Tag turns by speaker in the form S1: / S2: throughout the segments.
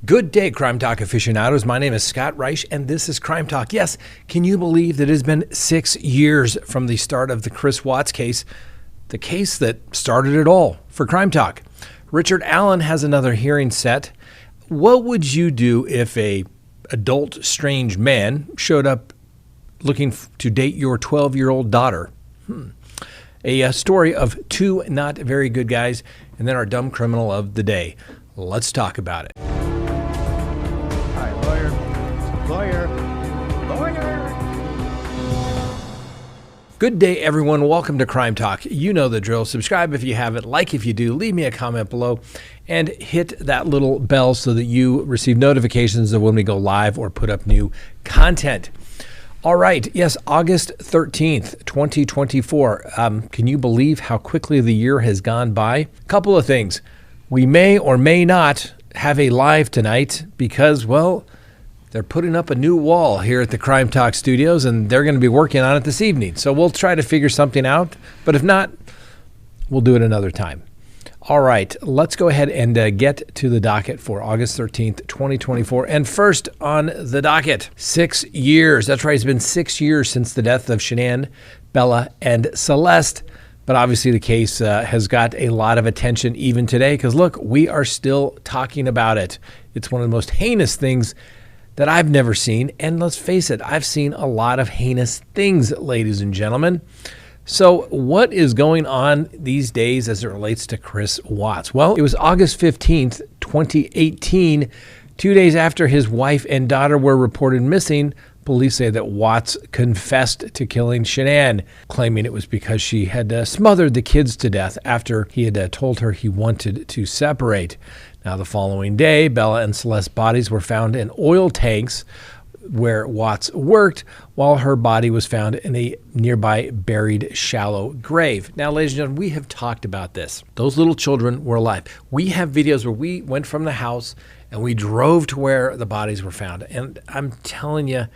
S1: Good day, Crime Talk aficionados. My name is Scott Reich, and this is Crime Talk. Yes, can you believe that it has been 6 years from the start of the Chris Watts case, the case that started it all for Crime Talk? Richard Allen has another hearing set. What would you do if a adult strange man showed up looking to date your 12-year-old daughter? A story of two not very good guys, and then our dumb criminal of the day. Let's talk about it.
S2: Lawyer.
S1: Good day, everyone. Welcome to Crime Talk. You know the drill. Subscribe if you haven't, like if you do, leave me a comment below, and hit that little bell so that you receive notifications of when we go live or put up new content. All right. Yes, August 13th, 2024. Can you believe how quickly the year has gone by? A couple of things. We may or may not have a live tonight because, well, they're putting up a new wall here at the Crime Talk studios, and they're going to be working on it this evening. So we'll try to figure something out. But if not, we'll do it another time. All right, let's go ahead and get to the docket for August 13th, 2024. And first on the docket, 6 years. That's right, it's been 6 years since the death of Shanann, Bella, and Celeste. But obviously the case has got a lot of attention even today because, look, we are still talking about it. It's one of the most heinous things that I've never seen. And let's face it, I've seen a lot of heinous things, ladies and gentlemen. So what is going on these days as it relates to Chris Watts? Well, it was August 15th, 2018, 2 days after his wife and daughter were reported missing. Police say that Watts confessed to killing Shanann, claiming it was because she had smothered the kids to death after he had told her he wanted to separate. Now, the following day, Bella and Celeste's bodies were found in oil tanks where Watts worked, while her body was found in a nearby buried shallow grave. Now, ladies and gentlemen, we have talked about this. Those little children were alive. We have videos where we went from the house and we drove to where the bodies were found. And I'm telling you,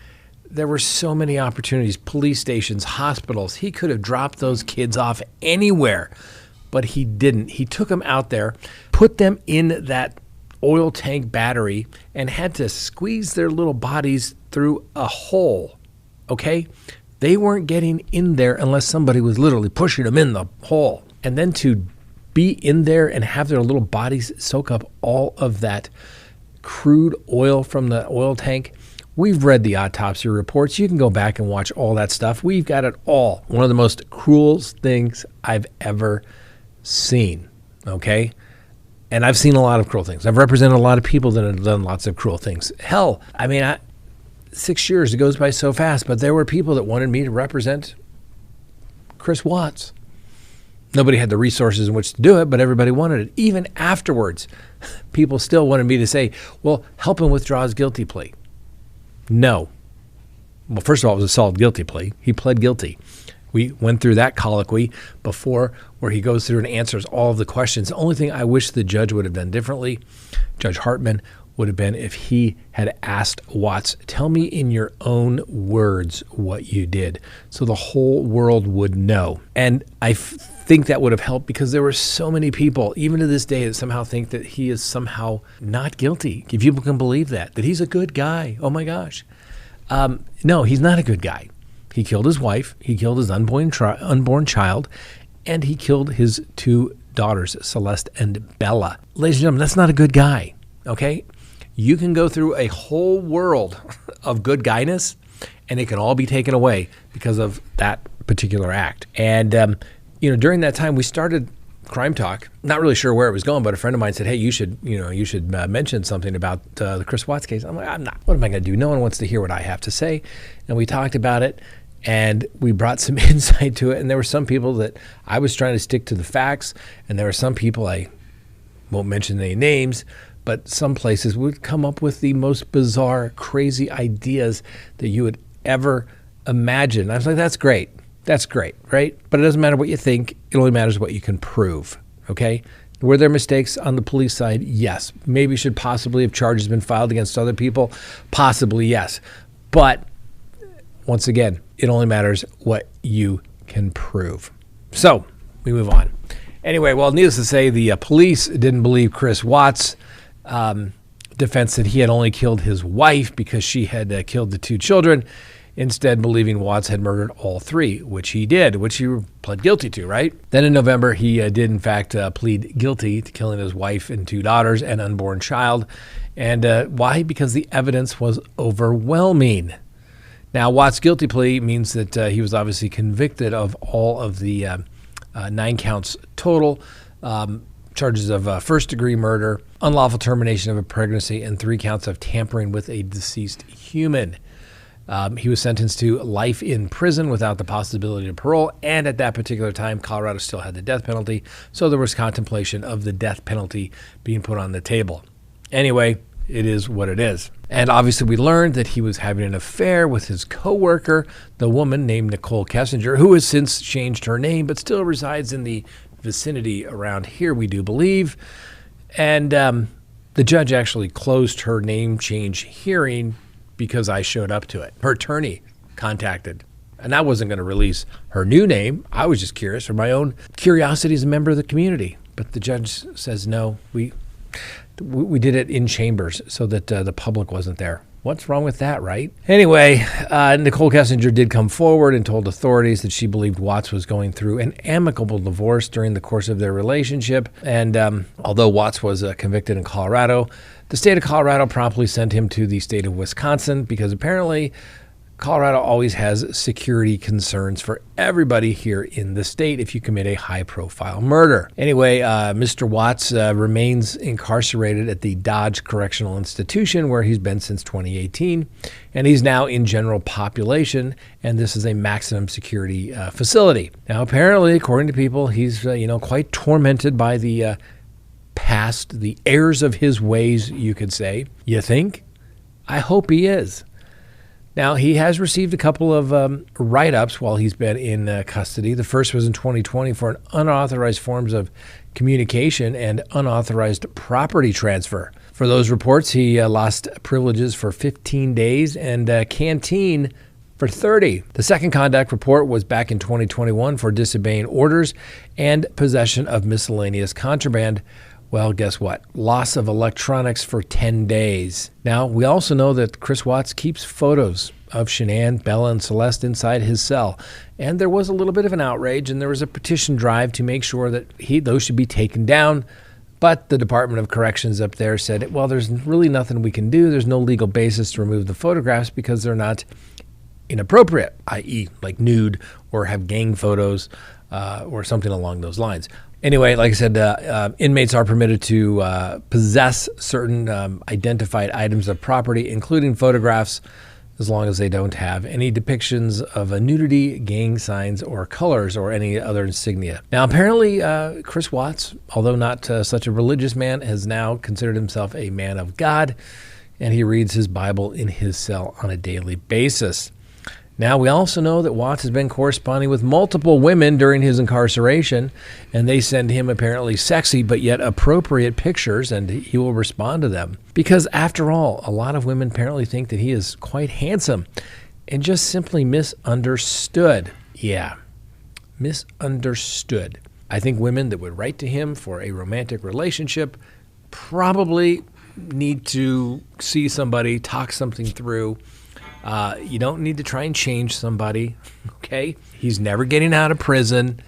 S1: there were so many opportunities, police stations, hospitals. He could have dropped those kids off anywhere, but he didn't. He took them out there, put them in that oil tank battery, and had to squeeze their little bodies through a hole, okay? They weren't getting in there unless somebody was literally pushing them in the hole. And then to be in there and have their little bodies soak up all of that crude oil from the oil tank. We've read the autopsy reports. You can go back and watch all that stuff. We've got it all. One of the most cruel things I've ever seen, okay? And I've seen a lot of cruel things. I've represented a lot of people that have done lots of cruel things. Hell, I mean, 6 years, it goes by so fast, but there were people that wanted me to represent Chris Watts. Nobody had the resources in which to do it, but everybody wanted it. Even afterwards, people still wanted me to say, well, help him withdraw his guilty plea. No. Well, first of all, it was a solid guilty plea. He pled guilty. We went through that colloquy before where he goes through and answers all of the questions. The only thing I wish the judge would have done differently, Judge Hartman, would have been if he had asked Watts, tell me in your own words what you did, so the whole world would know. And I think that would have helped because there were so many people, even to this day, that somehow think that he is somehow not guilty. If people can believe that he's a good guy. Oh my gosh. No, he's not a good guy. He killed his wife, he killed his unborn child, and he killed his two daughters, Celeste and Bella. Ladies and gentlemen, that's not a good guy, okay? You can go through a whole world of good guyness, and it can all be taken away because of that particular act. And, during that time, we started Crime Talk. Not really sure where it was going, but a friend of mine said, hey, you should mention something about the Chris Watts case. I'm like, I'm not. What am I going to do? No one wants to hear what I have to say. And we talked about it. And we brought some insight to it. And there were some people that I was trying to stick to the facts. And there were some people, I won't mention any names, but some places would come up with the most bizarre, crazy ideas that you would ever imagine. I was like, that's great. That's great, right? But it doesn't matter what you think. It only matters what you can prove, okay? Were there mistakes on the police side? Yes. Maybe should possibly have charges been filed against other people? Possibly, yes. But once again, it only matters what you can prove. So we move on. Anyway, well, needless to say, the police didn't believe Chris Watts. defense said he had only killed his wife because she had killed the 2 children, instead believing Watts had murdered all 3, which he did, which he pled guilty to, right? Then in November, he did in fact plead guilty to killing his wife and 2 daughters and unborn child. And why? Because the evidence was overwhelming. Now, Watts' guilty plea means that he was obviously convicted of all of the 9 counts total, charges of first-degree murder, unlawful termination of a pregnancy, and 3 counts of tampering with a deceased human. He was sentenced to life in prison without the possibility of parole, and at that particular time, Colorado still had the death penalty, so there was contemplation of the death penalty being put on the table. Anyway, it is what it is. And obviously we learned that he was having an affair with his coworker, the woman named Nicole Kessinger, who has since changed her name but still resides in the vicinity around here, we do believe. And the judge actually closed her name change hearing because I showed up to it. Her attorney contacted, and I wasn't going to release her new name. I was just curious for my own curiosity as a member of the community. But the judge says, no, we did it in chambers so that the public wasn't there. What's wrong with that, right? Anyway, Nicole Kessinger did come forward and told authorities that she believed Watts was going through an amicable divorce during the course of their relationship. And although Watts was convicted in Colorado, the state of Colorado promptly sent him to the state of Wisconsin because apparently Colorado always has security concerns for everybody here in the state if you commit a high-profile murder. Anyway, Mr. Watts remains incarcerated at the Dodge Correctional Institution, where he's been since 2018, and he's now in general population, and this is a maximum security facility. Now, apparently, according to people, he's quite tormented by the past, the errors of his ways, you could say. You think? I hope he is. Now, he has received a couple of write-ups while he's been in custody. The first was in 2020 for an unauthorized forms of communication and unauthorized property transfer. For those reports, he lost privileges for 15 days and canteen for 30. The second conduct report was back in 2021 for disobeying orders and possession of miscellaneous contraband. Well, guess what? Loss of electronics for 10 days. Now, we also know that Chris Watts keeps photos of Shanann, Bella, and Celeste inside his cell. And there was a little bit of an outrage, and there was a petition drive to make sure that those should be taken down. But the Department of Corrections up there said, well, there's really nothing we can do. There's no legal basis to remove the photographs because they're not inappropriate, i.e. like nude or have gang photos or something along those lines. Anyway, like I said, inmates are permitted to possess certain identified items of property, including photographs, as long as they don't have any depictions of a nudity, gang signs, or colors, or any other insignia. Now, apparently, Chris Watts, although not such a religious man, has now considered himself a man of God, and he reads his Bible in his cell on a daily basis. Now, we also know that Watts has been corresponding with multiple women during his incarceration, and they send him apparently sexy but yet appropriate pictures, and he will respond to them. Because after all, a lot of women apparently think that he is quite handsome and just simply misunderstood. Yeah, misunderstood. I think women that would write to him for a romantic relationship probably need to see somebody, talk something through. You don't need to try and change somebody, okay? He's never getting out of prison.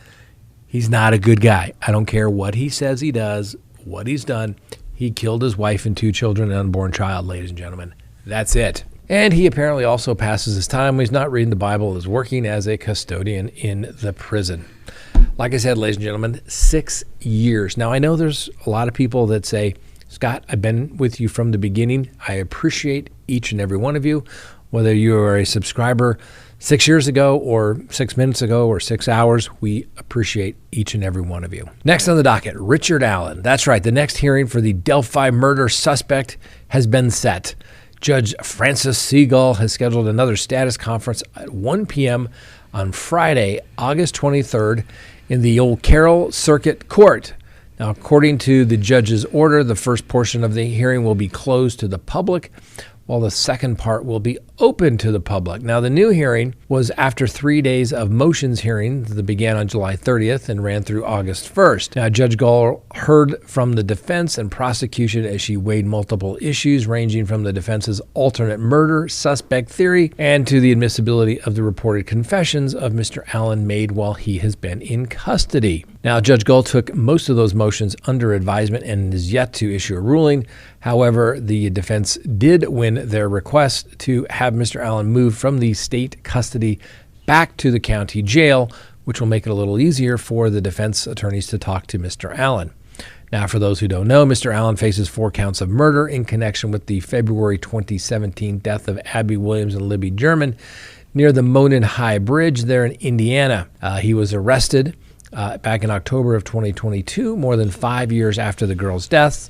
S1: He's not a good guy. I don't care what he says he does, what he's done. He killed his wife and 2 children and an unborn child, ladies and gentlemen. That's it. And he apparently also passes his time when he's not reading the Bible, is working as a custodian in the prison. Like I said, ladies and gentlemen, 6 years. Now, I know there's a lot of people that say, Scott, I've been with you from the beginning. I appreciate each and every one of you. Whether you are a subscriber 6 years ago or 6 minutes ago or 6 hours, we appreciate each and every one of you. Next on the docket, Richard Allen. That's right. The next hearing for the Delphi murder suspect has been set. Judge Francis Seagull has scheduled another status conference at 1 p.m. on Friday, August 23rd in the Old Carroll Circuit Court. Now, according to the judge's order, the first portion of the hearing will be closed to the public, while the second part will be open to the public. Now, the new hearing was after 3 days of motions hearings that began on July 30th and ran through August 1st. Now, Judge Gall heard from the defense and prosecution as she weighed multiple issues, ranging from the defense's alternate murder suspect theory and to the admissibility of the reported confessions of Mr. Allen made while he has been in custody. Now, Judge Gall took most of those motions under advisement and is yet to issue a ruling. However, the defense did win their request to have Mr. Allen moved from the state custody back to the county jail, which will make it a little easier for the defense attorneys to talk to Mr. Allen. Now, for those who don't know, Mr. Allen faces 4 counts of murder in connection with the February 2017 death of Abby Williams and Libby German near the Monon High Bridge there in Indiana. He was arrested back in October of 2022, more than 5 years after the girl's death.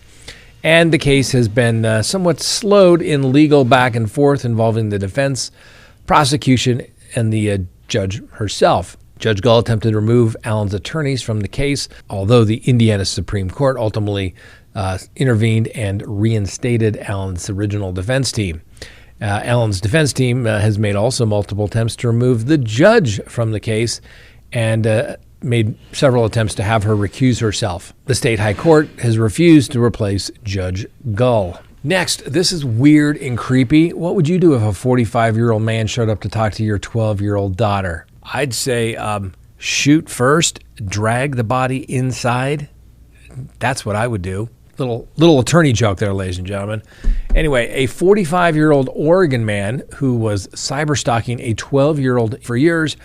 S1: And the case has been somewhat slowed in legal back and forth involving the defense, prosecution, and the judge herself. Judge Gall attempted to remove Allen's attorneys from the case, although the Indiana Supreme Court ultimately intervened and reinstated Allen's original defense team. Allen's defense team has made also multiple attempts to remove the judge from the case and made several attempts to have her recuse herself. The state high court has refused to replace Judge Gall. Next, this is weird and creepy. What would you do if a 45-year-old man showed up to talk to your 12-year-old daughter? I'd say shoot first, drag the body inside. That's what I would do. Little attorney joke there, ladies and gentlemen. Anyway, a 45-year-old Oregon man who was cyberstalking a 12-year-old for years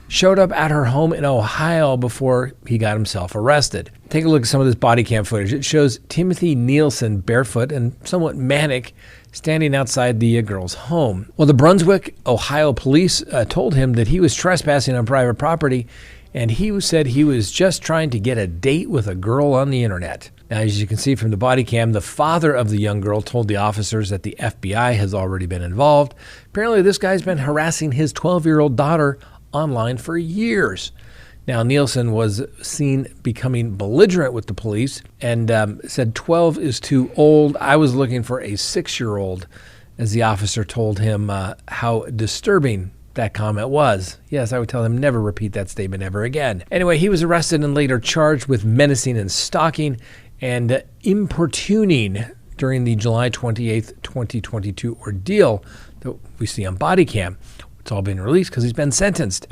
S1: showed up at her home in Ohio before he got himself arrested. Take a look at some of this body cam footage. It shows Timothy Nielsen barefoot and somewhat manic standing outside the girl's home. Well, the Brunswick, Ohio police told him that he was trespassing on private property, and he said he was just trying to get a date with a girl on the internet. Now, as you can see from the body cam, the father of the young girl told the officers that the FBI has already been involved. Apparently, this guy's been harassing his 12-year-old daughter online for years. Now, Nielsen was seen becoming belligerent with the police and said 12 is too old. I was looking for a 6-year-old, as the officer told him how disturbing that comment was. Yes, I would tell him never repeat that statement ever again. Anyway, he was arrested and later charged with menacing and stalking and importuning during the July 28th, 2022 ordeal that we see on body cam. It's all been released because he's been sentenced.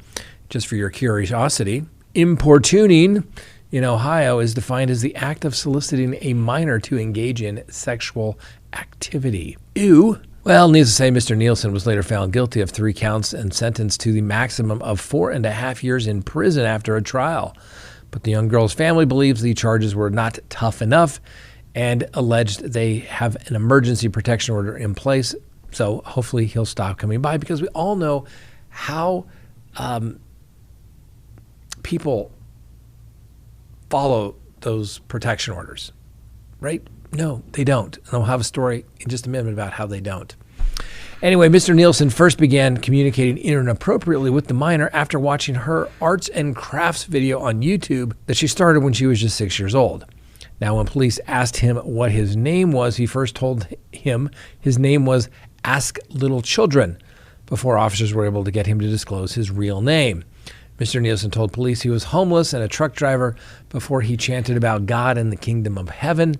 S1: Just for your curiosity, importuning in Ohio is defined as the act of soliciting a minor to engage in sexual activity. Ew. Well, needless to say, Mr. Nielsen was later found guilty of 3 counts and sentenced to the maximum of 4.5 years in prison after a trial. But the young girl's family believes the charges were not tough enough and alleged they have an emergency protection order in place. So hopefully he'll stop coming by, because we all know how people follow those protection orders, right? No, they don't. And I'll have a story in just a minute about how they don't. Anyway, Mr. Nielsen first began communicating inappropriately with the minor after watching her arts and crafts video on YouTube that she started when she was just 6 years old. Now, when police asked him what his name was, he first told him his name was Ask Little Children, before officers were able to get him to disclose his real name. Mr. Nielsen told police he was homeless and a truck driver before he chanted about God and the kingdom of heaven.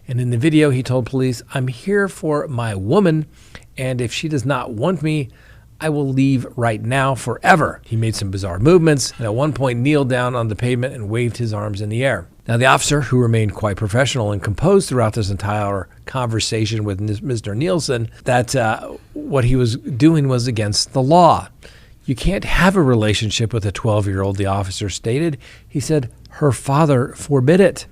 S1: And in the video, he told police, "I'm here for my woman, and if she does not want me, I will leave right now forever." He made some bizarre movements and at one point kneeled down on the pavement and waved his arms in the air. Now, the officer, who remained quite professional and composed throughout this entire conversation with Mr. Nielsen, that what he was doing was against the law. You can't have a relationship with a 12-year-old, the officer stated. He said, her father forbid it.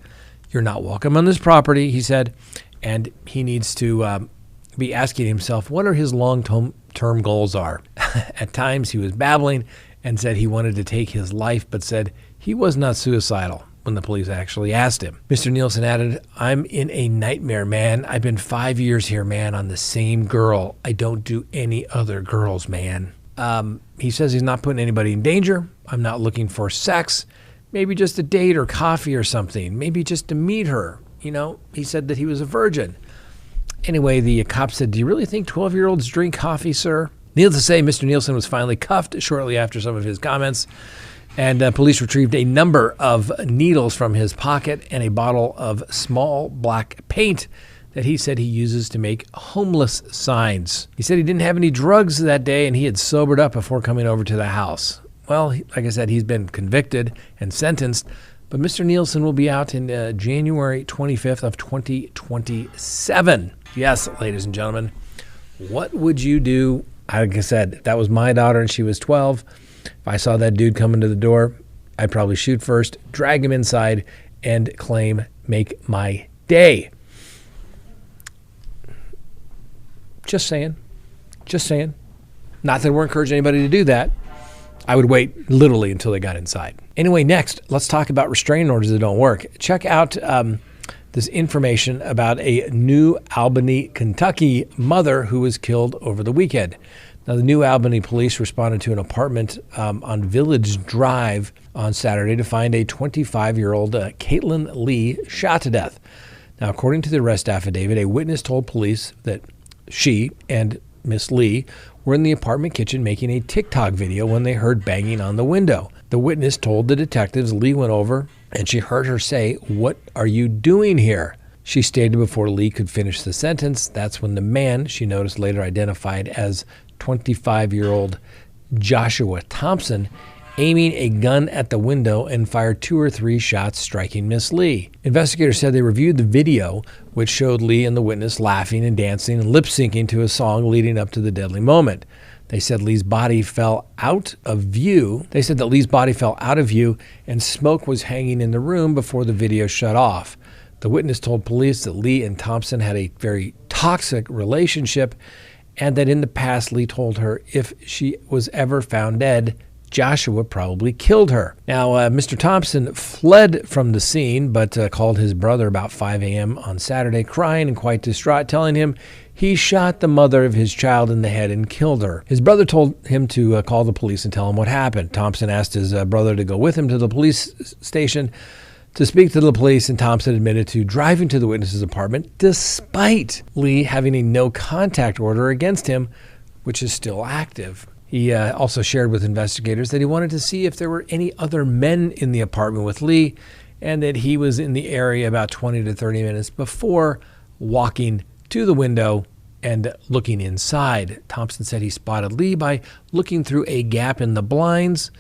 S1: You're not welcome on this property, he said, and he needs to be asking himself what are his long-term goals are. At times, he was babbling and said he wanted to take his life, but said he was not suicidal when the police actually asked him. Mr. Nielsen added, "I'm in a nightmare, man. I've been 5 years here, man, on the same girl. I don't do any other girls, man." He says he's not putting anybody in danger. I'm not looking for sex. Maybe just a date or coffee or something. Maybe just to meet her. You know, he said that he was a virgin. Anyway, the cop said, "Do you really think 12-year-olds drink coffee, sir?" Needless to say, Mr. Nielsen was finally cuffed shortly after some of his comments, and police retrieved a number of needles from his pocket and a bottle of small black paint that he said he uses to make homeless signs. He said he didn't have any drugs that day and he had sobered up before coming over to the house. Well, like I said, he's been convicted and sentenced, but Mr. Nielsen will be out in January 25th of 2027. Yes, ladies and gentlemen, what would you do? Like I said, if that was my daughter and she was 12, if I saw that dude coming to the door, I'd probably shoot first, drag him inside, and claim, "Make my day." Just saying. Just saying. Not that we're encouraging anybody to do that. I would wait literally until they got inside. Anyway, next, let's talk about restraining orders that don't work. Check out this information about a New Albany, Kentucky mother who was killed over the weekend. Now, the New Albany police responded to an apartment on Village Drive on Saturday to find a 25-year-old Caitlin Lee shot to death. Now, according to the arrest affidavit, a witness told police that she and Miss Lee were in the apartment kitchen making a TikTok video when they heard banging on the window. The witness told the detectives Lee went over and she heard her say, "What are you doing here?" She stated before Lee could finish the sentence. That's when the man, she noticed later identified as 25-year-old Joshua Thompson, aiming a gun at the window and fired 2 or 3 shots, striking Miss Lee. Investigators said they reviewed the video, which showed Lee and the witness laughing and dancing and lip-syncing to a song leading up to the deadly moment. They said Lee's body fell out of view. They said that Lee's body fell out of view and smoke was hanging in the room before the video shut off. The witness told police that Lee and Thompson had a very toxic relationship and that in the past Lee told her if she was ever found dead, Joshua probably killed her. Now, Mr. Thompson fled from the scene, but called his brother about 5 a.m. on Saturday, crying and quite distraught, telling him he shot the mother of his child in the head and killed her. His brother told him to call the police and tell him what happened. Thompson asked his brother to go with him to the police station to speak to the police, and Thompson admitted to driving to the witness's apartment despite Lee having a no-contact order against him, which is still active. He also shared with investigators that he wanted to see if there were any other men in the apartment with Lee and that he was in the area about 20 to 30 minutes before walking to the window and looking inside. Thompson said he spotted Lee by looking through a gap in the blinds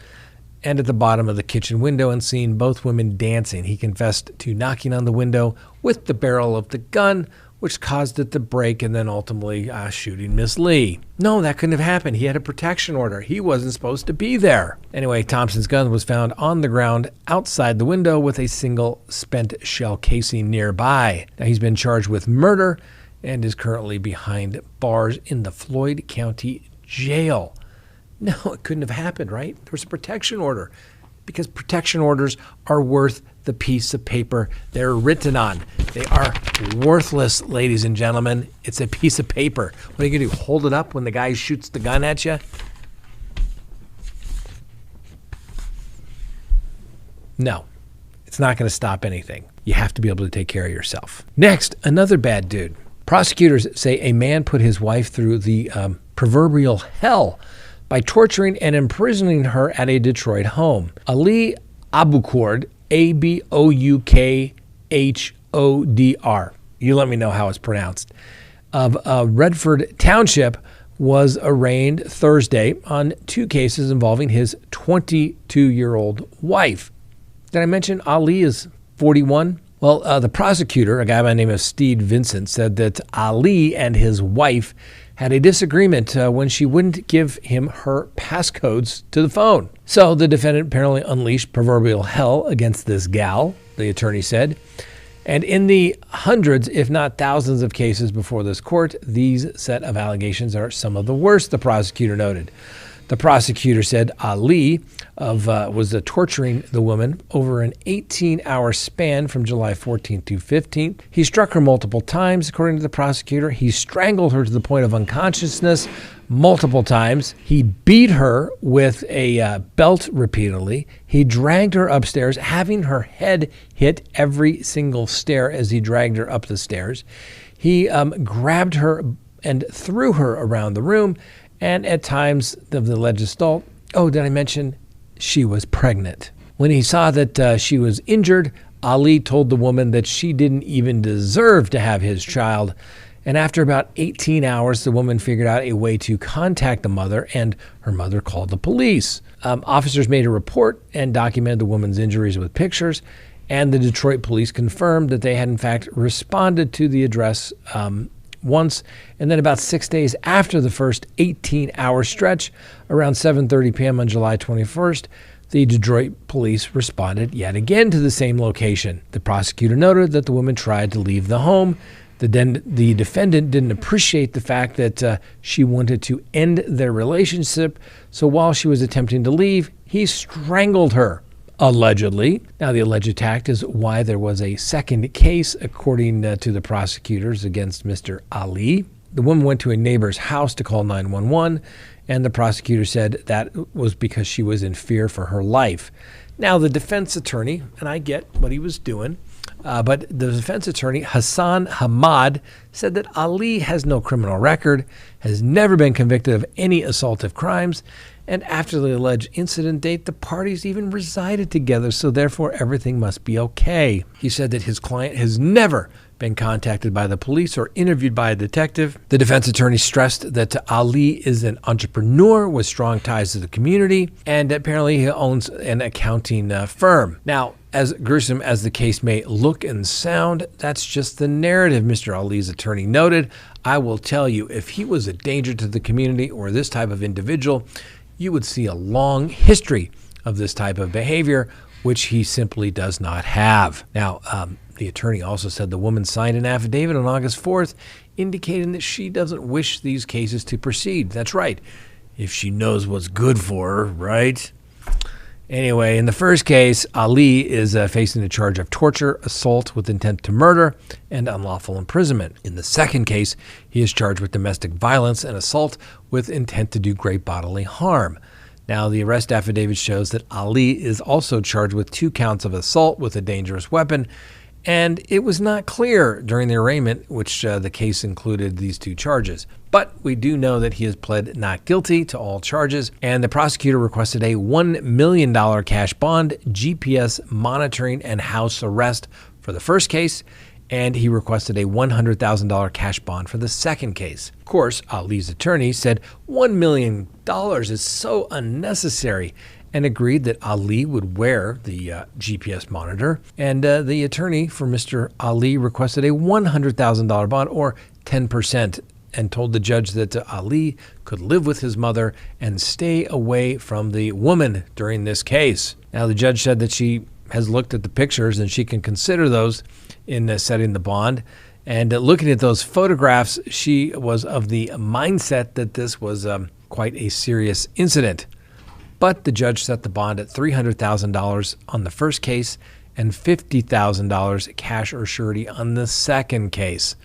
S1: and at the bottom of the kitchen window and seeing both women dancing. He confessed to knocking on the window with the barrel of the gun, which caused it to break and then ultimately shooting Miss Lee. No, that couldn't have happened. He had a protection order. He wasn't supposed to be there. Anyway, Thompson's gun was found on the ground outside the window with a single spent shell casing nearby. Now, he's been charged with murder and is currently behind bars in the Floyd County Jail. No, it couldn't have happened, right? There was a protection order because protection orders are worth the piece of paper they're written on. They are worthless, ladies and gentlemen. It's a piece of paper. What are you going to do, hold it up when the guy shoots the gun at you? No, it's not going to stop anything. You have to be able to take care of yourself. Next, another bad dude. Prosecutors say a man put his wife through the proverbial hell by torturing and imprisoning her at a Detroit home. Ali Aboukhordr, Aboukhodr, you let me know how it's pronounced, of Redford Township, was arraigned Thursday on 2 cases involving his 22-year-old wife. Did I mention Ali is 41? Well, the prosecutor, a guy by the name of Steve Vincent, said that Ali and his wife had a disagreement when she wouldn't give him her passcodes to the phone. So the defendant apparently unleashed proverbial hell against this gal, the attorney said. And in the hundreds, if not thousands of cases before this court, these set of allegations are some of the worst, the prosecutor noted. The prosecutor said Ali was torturing the woman over an 18-hour span from July 14th to 15th. He struck her multiple times, according to the prosecutor. He strangled her to the point of unconsciousness multiple times. He beat her with a belt repeatedly. He dragged her upstairs, having her head hit every single stair as he dragged her up the stairs. He grabbed her and threw her around the room, and at times of the alleged assault, did I mention she was pregnant? When he saw that she was injured, Ali told the woman that she didn't even deserve to have his child. And after about 18 hours, the woman figured out a way to contact the mother, and her mother called the police. Officers made a report and documented the woman's injuries with pictures, and the Detroit police confirmed that they had in fact responded to the address once. And then about 6 days after the first 18-hour stretch, around 7:30 p.m. on July 21st, the Detroit police responded yet again to the same location. The prosecutor noted that the woman tried to leave the home. The defendant didn't appreciate the fact that she wanted to end their relationship, so while she was attempting to leave, he strangled her, allegedly. Now, the alleged act is why there was a second case, according to the prosecutors, against Mr. Ali. The woman went to a neighbor's house to call 911, and the prosecutor said that was because she was in fear for her life. Now, the defense attorney, and I get what he was doing, but the defense attorney, Hassan Hamad, said that Ali has no criminal record, has never been convicted of any assaultive crimes, and after the alleged incident date, the parties even resided together, so therefore everything must be okay. He said that his client has never been contacted by the police or interviewed by a detective. The defense attorney stressed that Ali is an entrepreneur with strong ties to the community, and apparently he owns an accounting firm. Now, as gruesome as the case may look and sound, that's just the narrative, Mr. Ali's attorney noted. I will tell you, if he was a danger to the community or this type of individual, you would see a long history of this type of behavior, which he simply does not have. Now, the attorney also said the woman signed an affidavit on August 4th indicating that she doesn't wish these cases to proceed. That's right, if she knows what's good for her, right? Anyway, in the first case, Ali is facing the charge of torture, assault with intent to murder, and unlawful imprisonment. In the second case, he is charged with domestic violence and assault with intent to do great bodily harm. Now, the arrest affidavit shows that Ali is also charged with 2 counts of assault with a dangerous weapon, and it was not clear during the arraignment which the case included these 2 charges. But we do know that he has pled not guilty to all charges, and the prosecutor requested a $1 million cash bond, GPS monitoring, and house arrest for the first case, and he requested a $100,000 cash bond for the second case. Of course, Ali's attorney said $1 million is so unnecessary, and agreed that Ali would wear the GPS monitor. And the attorney for Mr. Ali requested a $100,000 bond, or 10%, and told the judge that Ali could live with his mother and stay away from the woman during this case. Now, the judge said that she has looked at the pictures and she can consider those in setting the bond. And looking at those photographs, she was of the mindset that this was quite a serious incident. But the judge set the bond at $300,000 on the first case and $50,000 cash or surety on the second case.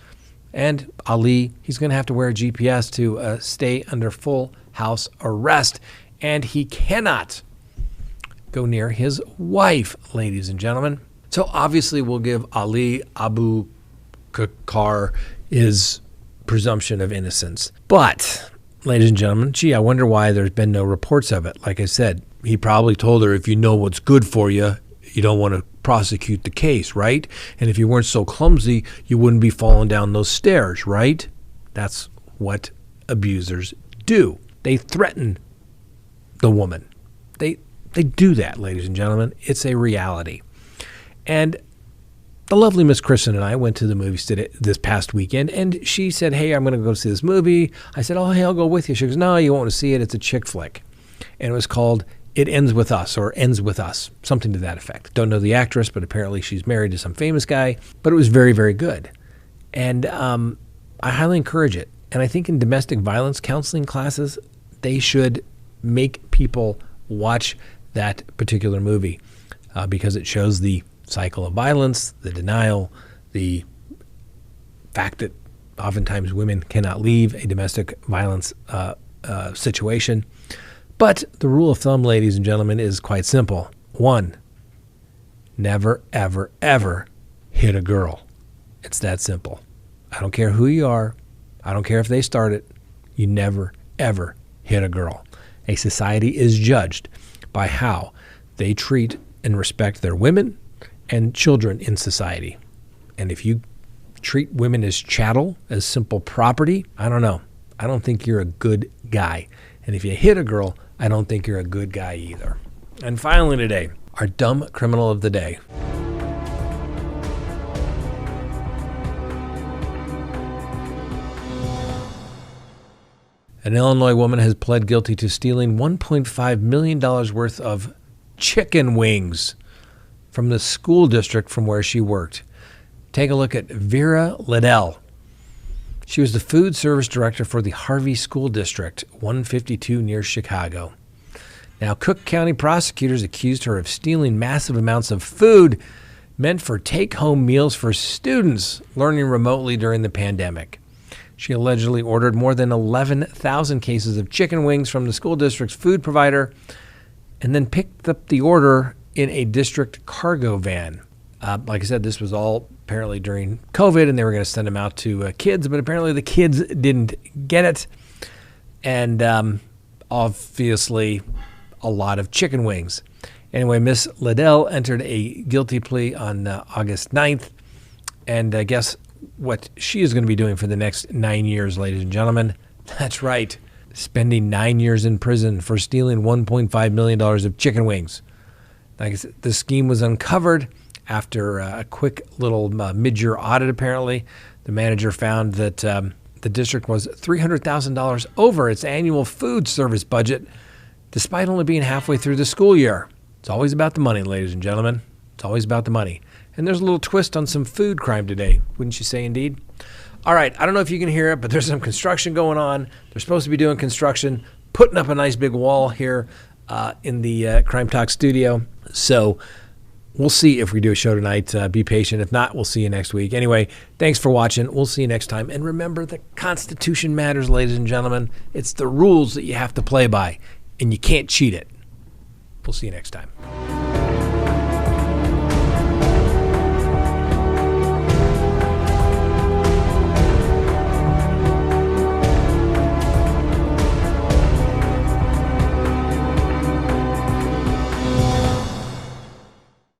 S1: And Ali, he's going to have to wear a GPS to stay under full house arrest. And he cannot go near his wife, ladies and gentlemen. So obviously we'll give Ali Abu Bakr his presumption of innocence. But, ladies and gentlemen, I wonder why there's been no reports of it. Like I said, he probably told her, if you know what's good for you, you don't want to prosecute the case, right? And if you weren't so clumsy, you wouldn't be falling down those stairs, right? That's what abusers do. They threaten the woman. They do that, ladies and gentlemen. It's a reality. And the lovely Miss Kristen and I went to the movies this past weekend, and she said, hey, I'm going to go see this movie. I said, oh, hey, I'll go with you. She goes, no, you won't want to see it. It's a chick flick. And it was called It Ends With Us, or Ends With Us, something to that effect. Don't know the actress, but apparently she's married to some famous guy. But it was very, very good. And I highly encourage it. And I think in domestic violence counseling classes, they should make people watch that particular movie because it shows the cycle of violence, the denial, the fact that oftentimes women cannot leave a domestic violence situation. But the rule of thumb, ladies and gentlemen, is quite simple. 1, never, ever, ever hit a girl. It's that simple. I don't care who you are. I don't care if they start it. You never, ever hit a girl. A society is judged by how they treat and respect their women and children in society. And if you treat women as chattel, as simple property, I don't know. I don't think you're a good guy. And if you hit a girl, I don't think you're a good guy either. And finally today, our dumb criminal of the day. An Illinois woman has pled guilty to stealing $1.5 million worth of chicken wings from the school district from where she worked. Take a look at Vera Liddell. She was the food service director for the Harvey School District, 152 near Chicago. Now, Cook County prosecutors accused her of stealing massive amounts of food meant for take-home meals for students learning remotely during the pandemic. She allegedly ordered more than 11,000 cases of chicken wings from the school district's food provider and then picked up the order in a district cargo van. Like I said, this was all apparently during COVID, and they were going to send them out to kids, but apparently the kids didn't get it. And obviously, a lot of chicken wings. Anyway, Miss Liddell entered a guilty plea on August 9th. And guess what she is going to be doing for the next 9 years, ladies and gentlemen? That's right, spending 9 years in prison for stealing $1.5 million of chicken wings. Like I said, the scheme was uncovered after a quick little mid-year audit, apparently. The manager found that the district was $300,000 over its annual food service budget, despite only being halfway through the school year. It's always about the money, ladies and gentlemen. It's always about the money. And there's a little twist on some food crime today, wouldn't you say indeed? All right, I don't know if you can hear it, but there's some construction going on. They're supposed to be doing construction, putting up a nice big wall here in the CrimeTalk studio. So we'll see if we do a show tonight. Be patient. If not, we'll see you next week. Anyway, thanks for watching. We'll see you next time. And remember, the Constitution matters, ladies and gentlemen. It's the rules that you have to play by, and you can't cheat it. We'll see you next time.